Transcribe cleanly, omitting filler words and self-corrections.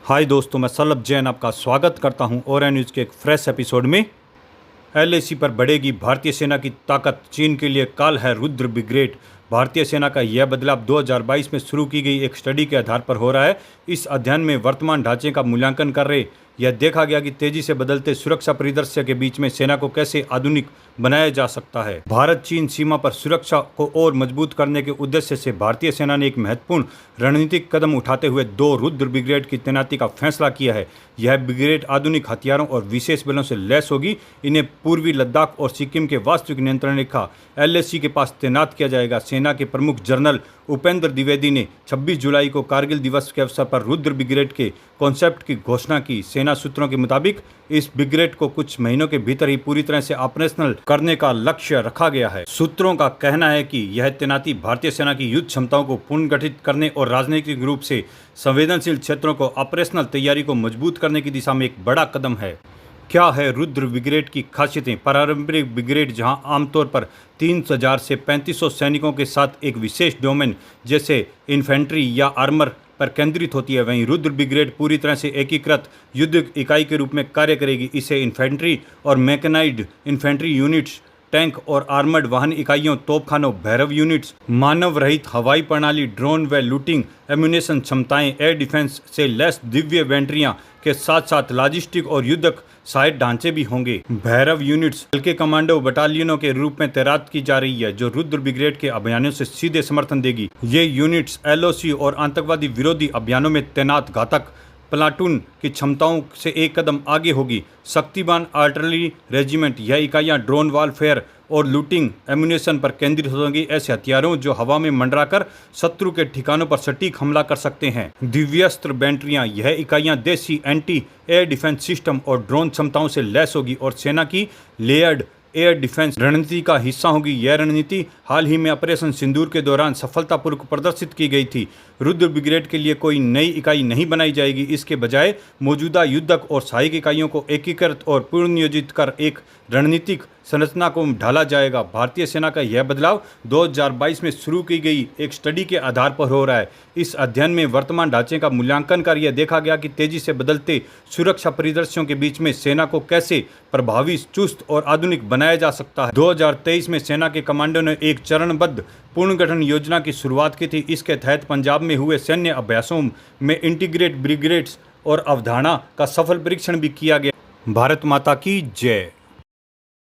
हाय दोस्तों, मैं सलभ जैन आपका स्वागत करता हूं और न्यूज़ के एक फ्रेश एपिसोड में। एलएसी पर बढ़ेगी भारतीय सेना की ताकत, चीन के लिए काल है रुद्र ब्रिगेड। भारतीय सेना का यह बदलाव 2022 में शुरू की गई एक स्टडी के आधार पर हो रहा है। इस अध्ययन में वर्तमान ढांचे का मूल्यांकन कर रहे यह देखा गया कि तेजी से बदलते सुरक्षा परिदृश्य के बीच में सेना को कैसे आधुनिक बनाया जा सकता है। भारत चीन सीमा पर सुरक्षा को और मजबूत करने के उद्देश्य से भारतीय सेना ने एक महत्वपूर्ण रणनीतिक कदम उठाते हुए 2 रुद्र ब्रिगेड की तैनाती का फैसला किया है। यह ब्रिगेड आधुनिक हथियारों और विशेष बलों से लैस होगी। इन्हें पूर्वी लद्दाख और सिक्किम के वास्तविक नियंत्रण रेखा एलएसी के पास तैनात किया जाएगा। सेना के प्रमुख जनरल उपेंद्र द्विवेदी ने 26 जुलाई को कारगिल दिवस के अवसर पर रुद्र ब्रिगेड के कॉन्सेप्ट की घोषणा की। सेना सूत्रों के मुताबिक इस ब्रिगेड को कुछ महीनों के भीतर ही पूरी तरह से ऑपरेशनल करने का लक्ष्य रखा गया है। सूत्रों का कहना है कि यह तैनाती भारतीय सेना की युद्ध क्षमताओं को पुनर्गठित करने और राजनीतिक रूप से संवेदनशील क्षेत्रों को ऑपरेशनल तैयारी को मजबूत करने की दिशा में एक बड़ा कदम है। क्या है रुद्र ब्रिगेड की खासियतें? पारंपरिक ब्रिगेड जहां आमतौर पर 3000 से 3500 सैनिकों के साथ एक विशेष डोमेन जैसे इन्फेंट्री या आर्मर पर केंद्रित होती है, वहीं रुद्र ब्रिगेड पूरी तरह से एकीकृत युद्ध इकाई के रूप में कार्य करेगी। इसे इन्फेंट्री और मैकेनाइज्ड इन्फेंट्री यूनिट्स, टैंक और आर्मर्ड वाहन इकाइयों, तोपखानों, भैरव यूनिट्स, मानव रहित हवाई प्रणाली, ड्रोन व लूटिंग एम्यूनेशन क्षमताएं, एयर डिफेंस से लैस दिव्य बैटरियां के साथ साथ लॉजिस्टिक और युद्धक सहायक ढांचे भी होंगे। भैरव यूनिट्स हल्के कमांडो बटालियनों के रूप में तैनात की जा रही है, जो रुद्र ब्रिगेड के अभियानों से सीधे समर्थन देगी। ये यूनिट्स एलओसी और आतंकवादी विरोधी अभियानों में तैनात घातक प्लाटून की क्षमताओं से एक कदम आगे होगी। शक्तिमान आर्टिलरी रेजिमेंट, यह इकाइयां ड्रोन वॉरफेयर और लूटिंग एम्यूनेशन पर केंद्रित होंगी, ऐसे हथियारों जो हवा में मंडराकर शत्रु के ठिकानों पर सटीक हमला कर सकते हैं। दिव्यास्त्र बैटरियां, यह इकाइयां देसी एंटी एयर डिफेंस सिस्टम और ड्रोन क्षमताओं से लैस होगी और सेना की लेयर्ड एयर डिफेंस रणनीति का हिस्सा होगी। यह रणनीति हाल ही में ऑपरेशन सिंदूर के दौरान सफलतापूर्वक प्रदर्शित की गई थी। रुद्र ब्रिगेड के लिए कोई नई इकाई नहीं बनाई जाएगी, इसके बजाय मौजूदा युद्धक और सहायक इकाइयों को एकीकृत और पुनर्नियोजित कर एक रणनीतिक संरचना को ढाला जाएगा। भारतीय सेना का यह बदलाव 2022 में शुरू की गई एक स्टडी के आधार पर हो रहा है। इस अध्ययन में वर्तमान ढांचे का मूल्यांकन कर यह देखा गया कि तेजी से बदलते सुरक्षा परिदृश्यों के बीच में सेना को कैसे प्रभावी, चुस्त और आधुनिक बनाया जा सकता है। 2023 में सेना के कमांडो ने एक चरणबद्ध पुनर्गठन योजना की शुरुआत की थी। इसके तहत पंजाब में हुए सैन्य अभ्यासों में इंटीग्रेट ब्रिगेड्स और अवधारणा का सफल परीक्षण भी किया गया। भारत माता की जय।